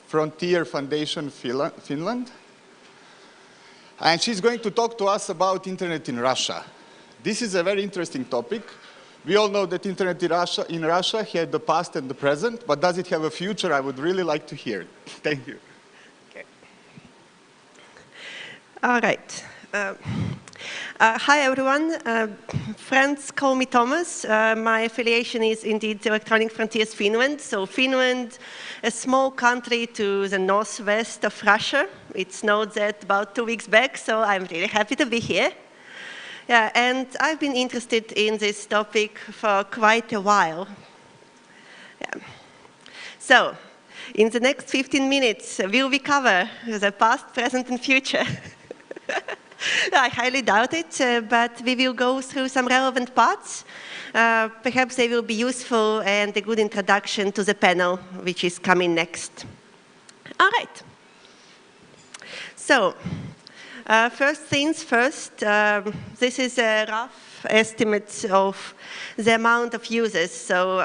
Frontier Foundation, Finland. And she's going to talk to us about internet in Russia. This is a very interesting topic. We all know that internet in Russia had the past and the present, but does it have a future? I would really like to hear it. Thank you. Okay. All right. Hi, everyone. Friends call me Thomas. My affiliation is indeed Electronic Frontiers Finland. So Finland, a small country to the northwest of Russia. It snowed there about 2 weeks back, so I'm really happy to be here. Yeah, and I've been interested in this topic for quite a while. Yeah. So, in the next 15 minutes, will we cover the past, present, and future? I highly doubt it, but we will go through some relevant parts. Perhaps they will be useful and a good introduction to the panel, which is coming next. All right. So, first things first, this is a rough estimate of the amount of users. So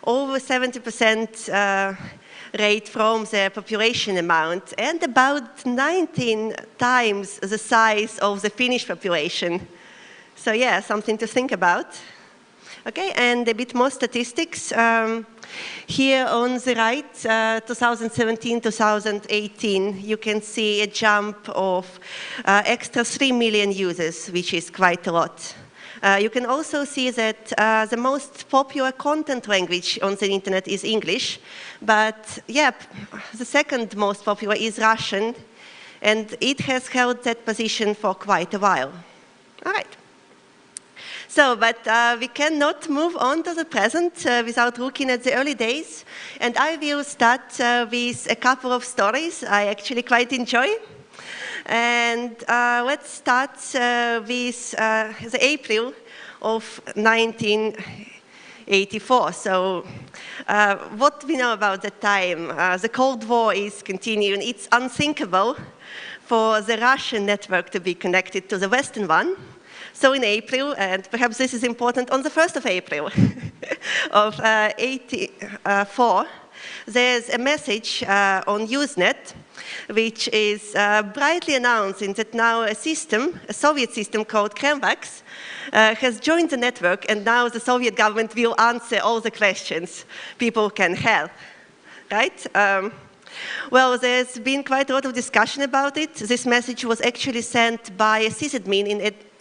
over 70% rate from the population amount and about 19 times the size of the Finnish population. So yeah, something to think about. Okay, and a bit more statistics. Here on the right, 2017-2018, you can see a jump of extra 3 million users, which is quite a lot. You can also see that the most popular content language on the internet is English, but yeah, the second most popular is Russian, and it has held that position for quite a while. All right. So, but we cannot move on to the present without looking at the early days. And I will start with a couple of stories I actually quite enjoy. And let's start with the April of 1984. So, what we know about that time, the Cold War is continuing. It's unthinkable for the Russian network to be connected to the Western one. So in April, and perhaps this is important, on the 1st of April of 1984, there's a message on Usenet, which is brightly announcing that now a system, a Soviet system called Kremvax, has joined the network, and now the Soviet government will answer all the questions people can have, right? Well, there's been quite a lot of discussion about it. This message was actually sent by a sysadmin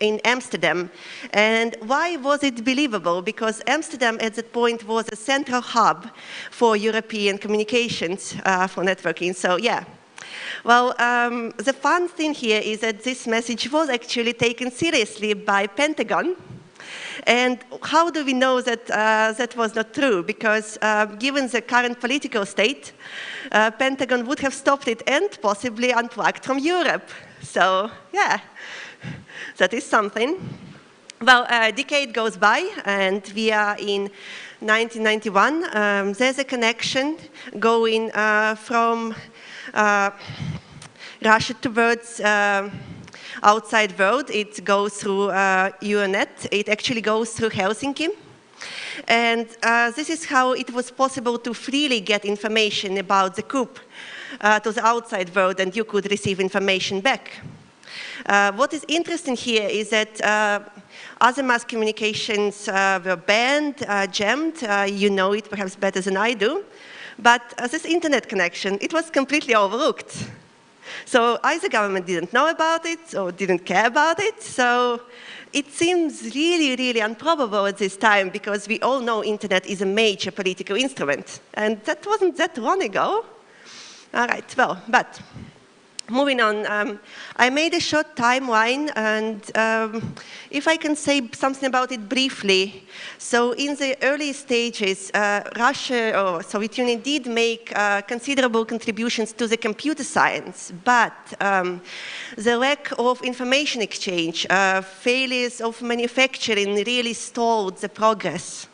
in Amsterdam. And why was it believable? Because Amsterdam at that point was a central hub for European communications for networking. So yeah. Well, the fun thing here is that this message was actually taken seriously by Pentagon. And how do we know that that was not true? Because given the current political state, Pentagon would have stopped it and possibly unplugged from Europe. So, yeah, that is something. Well, a decade goes by, and we are in 1991. There's a connection going from Russia towards outside world. It goes through Usenet. It actually goes through Helsinki. And this is how it was possible to freely get information about the coup to the outside world, and you could receive information back. What is interesting here is that other mass communications were banned, jammed. You know it perhaps better than I do. But this internet connection, it was completely overlooked. So either the government didn't know about it or didn't care about it. So it seems really, really improbable at this time, because we all know internet is a major political instrument. And that wasn't that long ago. All right, well, but moving on, I made a short timeline, and if I can say something about it briefly. So in the early stages, Russia or Soviet Union did make considerable contributions to the computer science, but the lack of information exchange, failures of manufacturing really stalled the progress.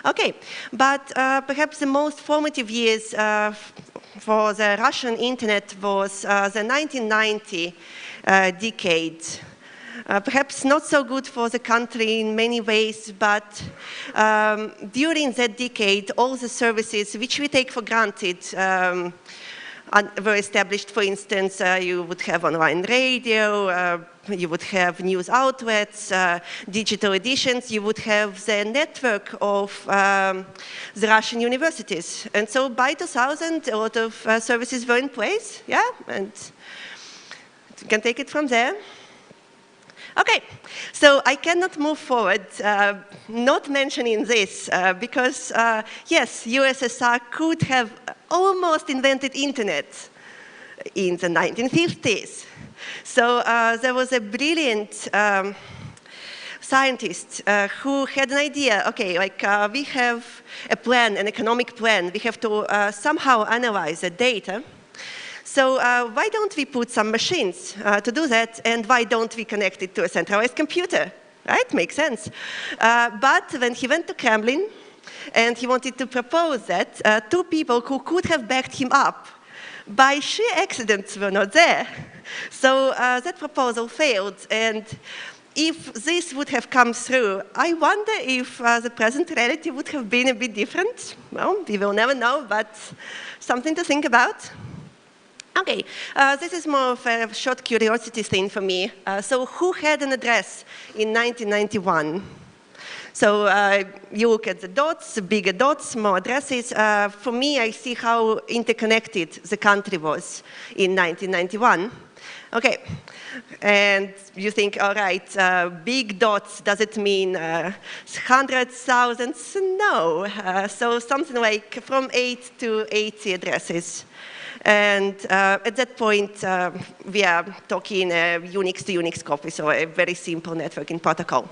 Okay, but perhaps the most formative years for the Russian internet was the 1990 decade. Perhaps not so good for the country in many ways, but during that decade, all the services which we take for granted were established. For instance, you would have online radio, you would have news outlets, digital editions, you would have the network of the Russian universities. And so by 2000, a lot of services were in place, yeah? And you can take it from there. Okay, so I cannot move forward not mentioning this because, yes, USSR could have almost invented internet in the 1950s. So there was a brilliant scientist who had an idea, okay, like we have a plan, an economic plan, we have to somehow analyze the data. So why don't we put some machines to do that, and why don't we connect it to a centralized computer, right? Makes sense. But when he went to Kremlin, and he wanted to propose that, two people who could have backed him up, by sheer accident were not there. So that proposal failed, and if this would have come through, I wonder if the present reality would have been a bit different. Well, we will never know, but something to think about. Okay, this is more of a short curiosity thing for me. So who had an address in 1991? So you look at the dots, bigger dots, more addresses. For me, I see how interconnected the country was in 1991. Okay, and you think, all right, big dots, does it mean hundreds, thousands? No, so something like from 8 to 80 addresses. And at that point, we are talking Unix to Unix copy, so a very simple networking protocol.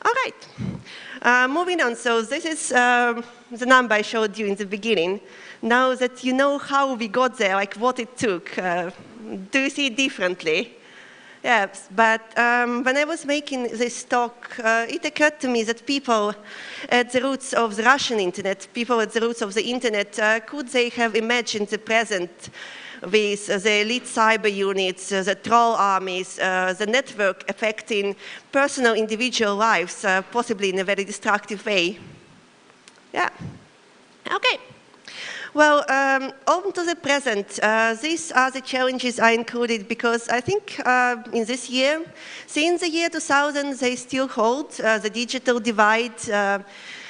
All right, moving on. So this is the number I showed you in the beginning. Now that you know how we got there, like what it took, do you see it differently? Yes, but when I was making this talk, it occurred to me that people at the roots of the Russian internet, people at the roots of the internet, could they have imagined the present with the elite cyber units, the troll armies, the network affecting personal individual lives, possibly in a very destructive way? Yeah, okay. Well, on to the present. These are the challenges I included because I think in this year, since the year 2000, they still hold. The digital divide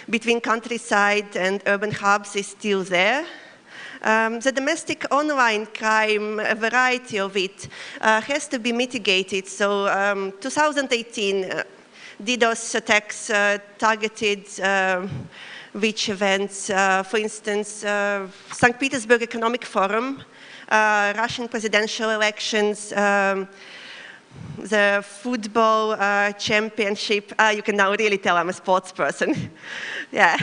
between countryside and urban hubs is still there. The domestic online crime, a variety of it, has to be mitigated. So 2018, DDoS attacks targeted which events, for instance, St. Petersburg Economic Forum, Russian presidential elections, the football championship. You can now really tell I'm a sports person. Yeah.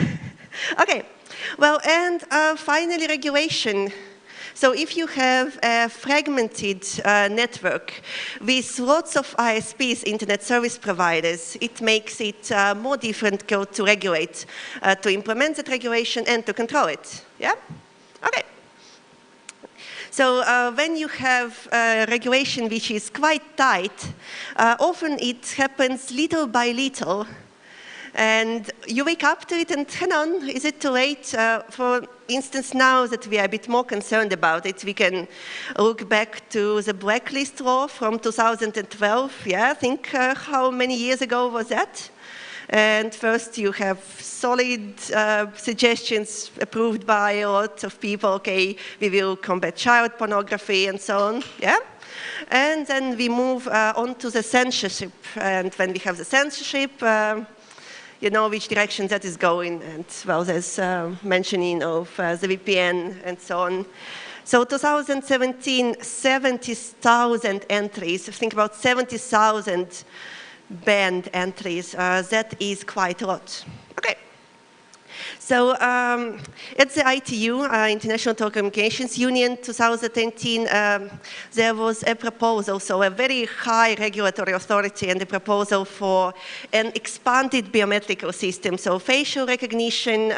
Okay. Well, and finally, regulation. So if you have a fragmented network with lots of ISPs, internet service providers, it makes it more difficult to regulate, to implement that regulation and to control it. Yeah? Okay. So when you have regulation which is quite tight, often it happens little by little. And you wake up to it and hang on, is it too late? For instance, now that we are a bit more concerned about it, we can look back to the blacklist law from 2012. Yeah, think how many years ago was that? And first you have solid suggestions approved by a lot of people. Okay, we will combat child pornography and so on. Yeah? And then we move on to the censorship. And when we have the censorship, you know which direction that is going, and well, there's mentioning of the VPN and so on. So 2017, 70,000 entries. Think about 70,000 banned entries. That is quite a lot. Okay. So at the ITU, International Telecommunications Union, 2018, there was a proposal, so a very high regulatory authority, and a proposal for an expanded biometrical system, so facial recognition,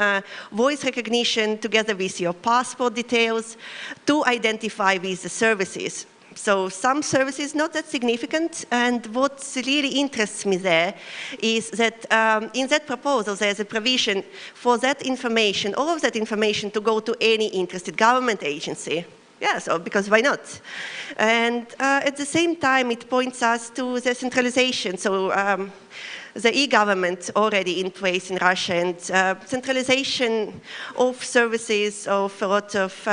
voice recognition, together with your passport details, to identify with the services. So some services not that significant, and what really interests me there is that in that proposal there's a provision for that information, all of that information, to go to any interested government agency. Yeah, so because why not? And at the same time, it points us to the centralization. So the e-government already in place in Russia, and centralization of services, of a lot of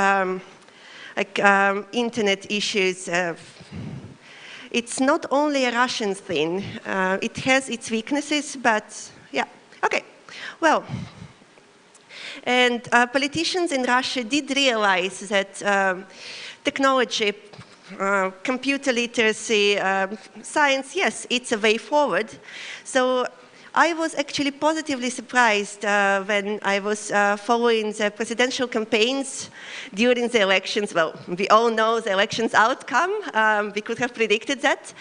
internet issues. It's not only a Russian thing. It has its weaknesses, but yeah, okay. Well, and politicians in Russia did realize that technology, computer literacy, science, yes, it's a way forward. So I was actually positively surprised when I was following the presidential campaigns during the elections. Well, we all know the election's outcome. We could have predicted that.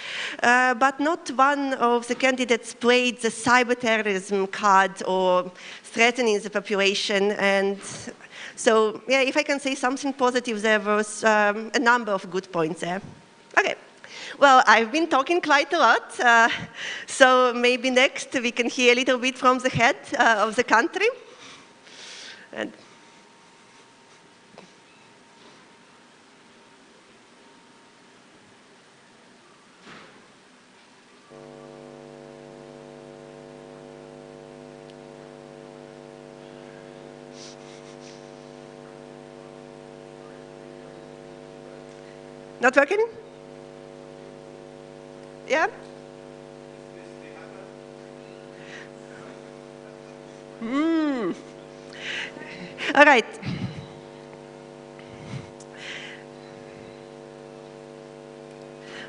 But not one of the candidates played the cyber terrorism card or threatening the population. And so, yeah, if I can say something positive, there was a number of good points there. Okay. Well, I've been talking quite a lot, so maybe next we can hear a little bit from the head of the country. And not working? Yeah? All right.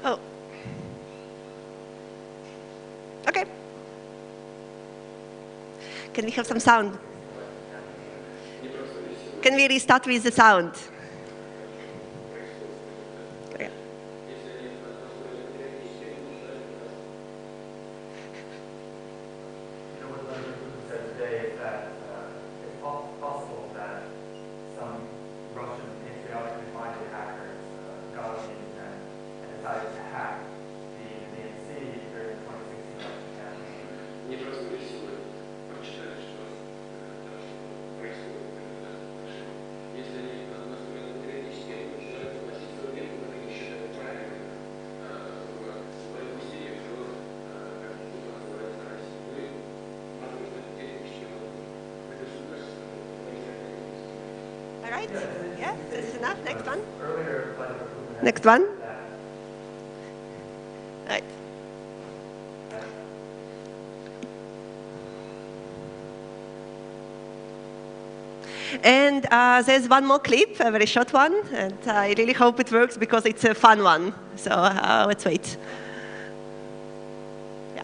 Oh. Okay. Can we have some sound? Can we restart with the sound? Okay. All right. Yeah, this is enough. Next one. Next one. All right. And there's one more clip, a very short one, and I really hope it works because it's a fun one. So let's wait. Yeah.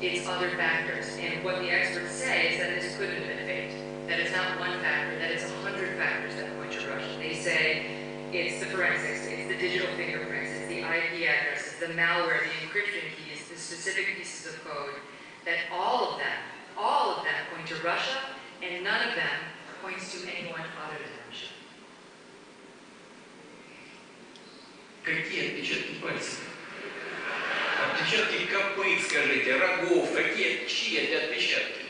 It's other factors. And what the experts say is that this couldn't have been faked. That it's not one factor, that it's 100 factors that point to Russia. They say it's the forensics, it's the digital fingerprints, it's the IP addresses, the malware, the encryption keys, the specific pieces of code, that all of them point to Russia, and none of them points to anyone other than Russia. Какие отпечатки пальцев? Отпечатки копыт, скажите, рогов, чьи это отпечатки?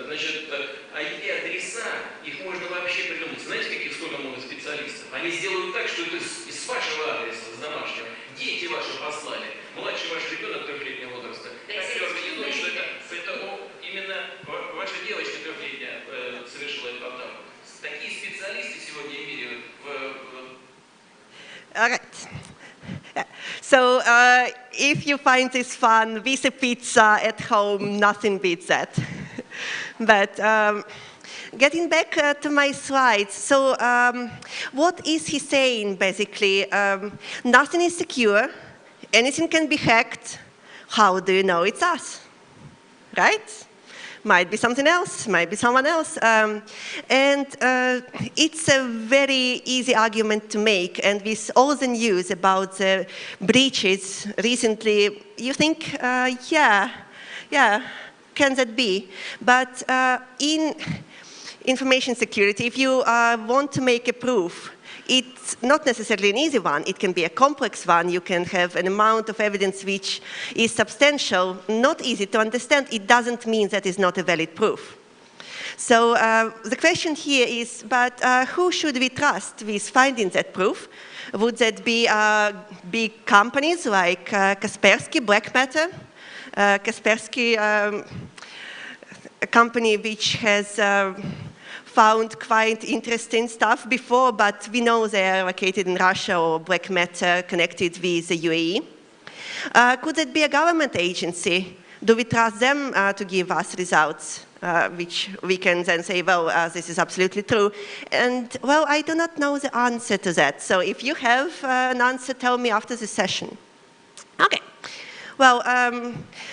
Значит, IP-адреса, их можно вообще придумать. Знаете, сколько много специалистов? Они сделают так, что это из вашего адреса, с домашнего. Дети ваши послали, младший ваш ребенок трехлетнего возраста. Так все организуют, что это именно if you find this fun with a pizza at home, nothing beats that. But getting back to my slides, so what is he saying basically? Nothing is secure, anything can be hacked. How do you know it's us, right? Might be something else, might be someone else. And it's a very easy argument to make. And with all the news about the breaches recently, you think, yeah, can that be? But in information security, if you want to make a proof, it's not necessarily an easy one. It can be a complex one. You can have an amount of evidence which is substantial, not easy to understand. It doesn't mean that it's not a valid proof. So the question here is, but who should we trust with finding that proof? Would that be big companies like Kaspersky, Black Matter? Kaspersky, a company which has found quite interesting stuff before, but we know they are located in Russia or Black Matter connected with the UAE. Could it be a government agency? Do we trust them to give us results, which we can then say, well, this is absolutely true? And, well, I do not know the answer to that. So if you have an answer, tell me after the session. Okay. Well,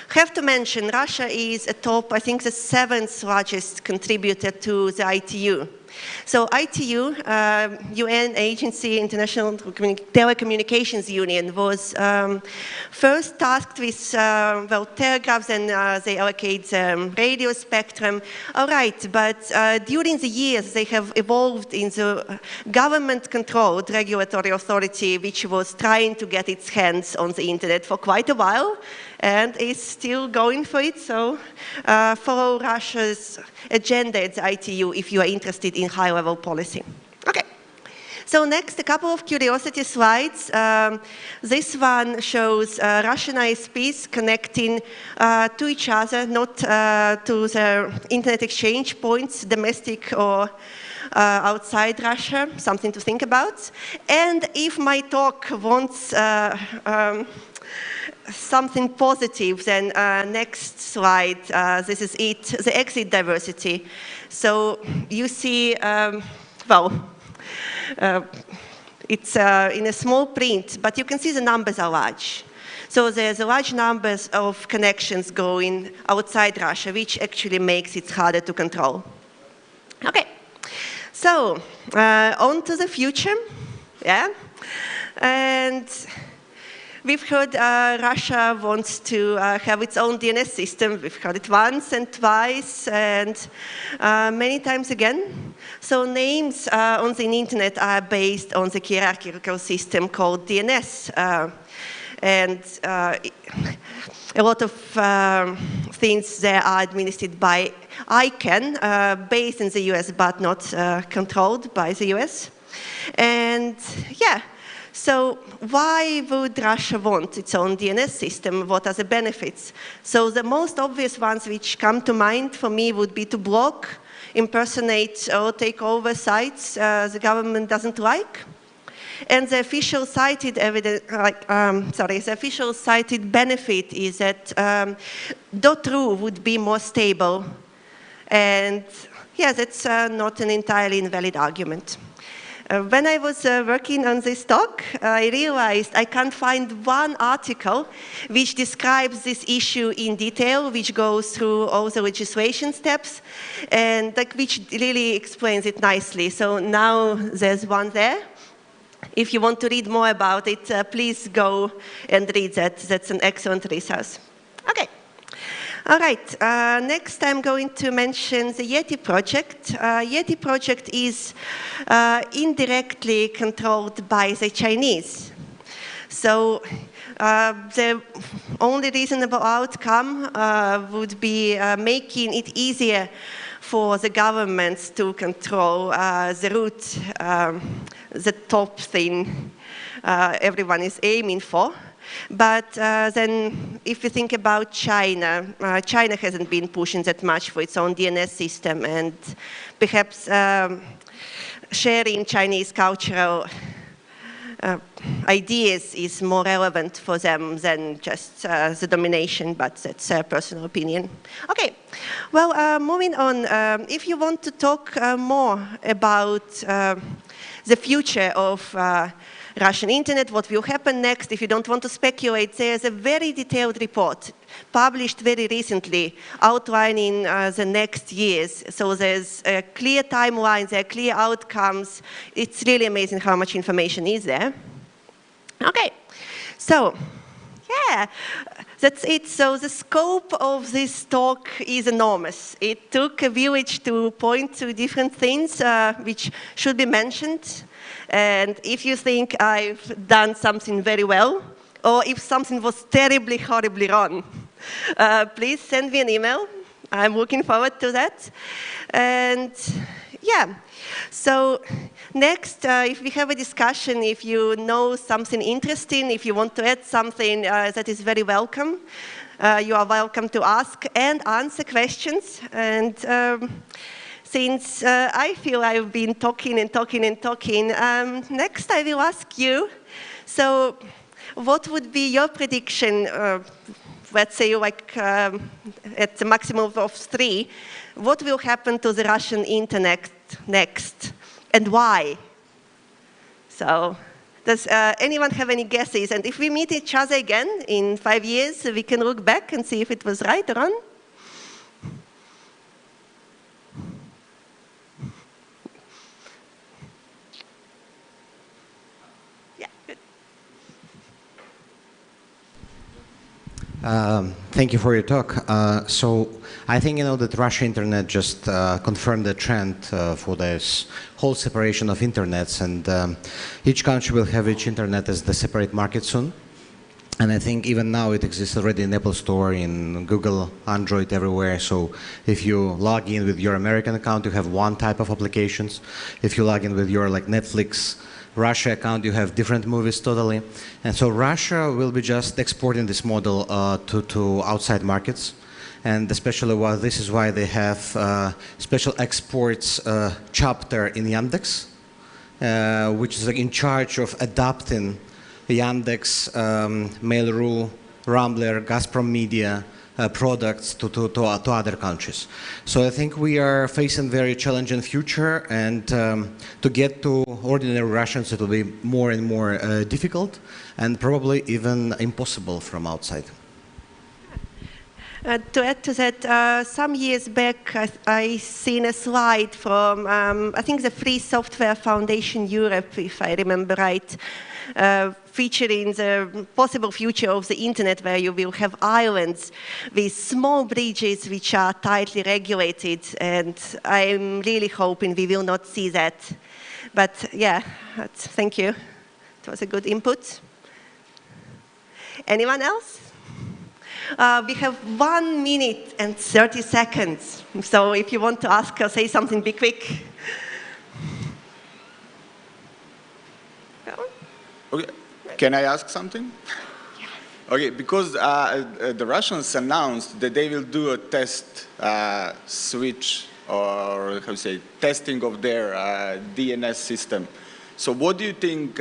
have to mention, Russia is a top, I think the 7th largest contributor to the ITU. So ITU, UN Agency, International Telecommunications Union, was first tasked with, well, telegraphs, and they allocate radio spectrum. All right, but during the years, they have evolved into government-controlled regulatory authority, which was trying to get its hands on the internet for quite a while, and is still going for it. So follow Russia's agenda at the ITU if you are interested in high-level policy. Okay. So next, a couple of curiosity slides. This one shows Russian ISPs connecting to each other, not to the internet exchange points, domestic or outside Russia, something to think about. And if my talk wants something positive, then next slide, this is it, the exit diversity. So you see, well, it's in a small print, but you can see the numbers are large. So there's a large numbers of connections going outside Russia, which actually makes it harder to control. Okay, so on to the future, yeah, and we've heard Russia wants to have its own DNS system. We've heard it once and twice and many times again. So names on the internet are based on the hierarchical system called DNS. And a lot of things there are administered by ICANN, based in the US but not controlled by the US. And yeah. So why would Russia want its own DNS system? What are the benefits? So the most obvious ones which come to mind for me would be to block, impersonate, or take over sites the government doesn't like. And the official cited evidence, the official cited benefit is that .ru would be more stable. And yeah, that's not an entirely invalid argument. When I was working on this talk, I realized I can't find one article which describes this issue in detail, which goes through all the legislation steps, and which really explains it nicely. So now there's one there. If you want to read more about it, please go and read that. That's an excellent resource. Okay. All right, next I'm going to mention the Yeti project. Yeti project is indirectly controlled by the Chinese. So the only reasonable outcome would be making it easier for the governments to control the root, the top thing everyone is aiming for. But then if you think about China, China hasn't been pushing that much for its own DNS system, and perhaps sharing Chinese cultural ideas is more relevant for them than just the domination, but that's their personal opinion. Okay, well, moving on. If you want to talk more about the future of Russian internet, what will happen next, if you don't want to speculate, there's a very detailed report published very recently outlining the next years. So there's a clear timeline, there are clear outcomes. It's really amazing how much information is there. Okay, so yeah, that's it. So the scope of this talk is enormous. It took a village to point to different things which should be mentioned. And if you think I've done something very well, or if something was terribly, horribly wrong, please send me an email. I'm looking forward to that. And yeah, so next, if we have a discussion, if you know something interesting, if you want to add something, that is very welcome. You are welcome to ask and answer questions. And since I feel I've been talking and talking and talking, next I will ask you, so what would be your prediction, let's say like at the maximum of 3, what will happen to the Russian internet next and why? So does anyone have any guesses? And if we meet each other again in 5 years, we can look back and see if it was right or wrong. Thank you for your talk. So I think that Russian internet just confirmed the trend for this whole separation of internets, and each country will have each internet as the separate market soon. And I think even now it exists already in Apple Store, in Google, Android, everywhere. So if you log in with your American account, you have one type of applications. If you log in with your Netflix Russia account, you have different movies totally. And so Russia will be just exporting this model to outside markets. And especially this is why they have special exports chapter in Yandex, which is in charge of adapting Yandex, Mail.ru, Rambler, Gazprom Media products to other countries. So I think we are facing very challenging future, and to get to ordinary Russians it will be more and more difficult and probably even impossible from outside. To add to that, some years back I seen a slide from I think the Free Software Foundation Europe, if I remember right, featuring the possible future of the internet, where you will have islands with small bridges which are tightly regulated, and I'm really hoping we will not see that. But yeah, thank you. It was a good input. Anyone else? We have 1 minute and 30 seconds. So if you want to ask or say something, be quick. Okay. Can I ask something? Yeah. Okay, because the Russians announced that they will do a test switch, or how to say, testing of their DNS system. So what do you think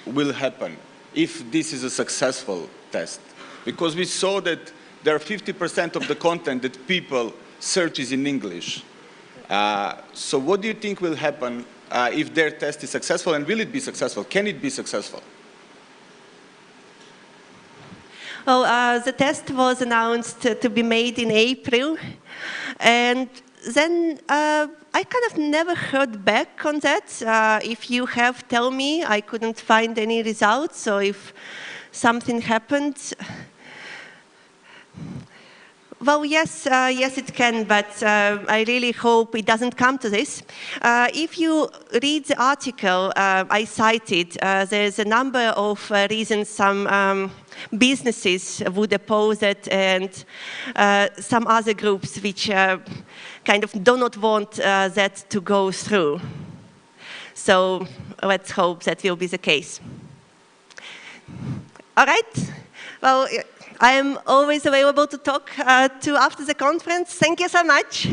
will happen if this is a successful test? Because we saw that there are 50% of the content that people search is in English. So what do you think will happen if their test is successful, and will it be successful? Can it be successful? Well, the test was announced to be made in April, and then I kind of never heard back on that. If you have, tell me. I couldn't find any results, so if something happened. Well, yes, yes it can, but I really hope it doesn't come to this. If you read the article I cited, there's a number of reasons some businesses would oppose it, and some other groups which kind of do not want that to go through. So let's hope that will be the case. All right. Well, I am always available to talk to after the conference. Thank you so much.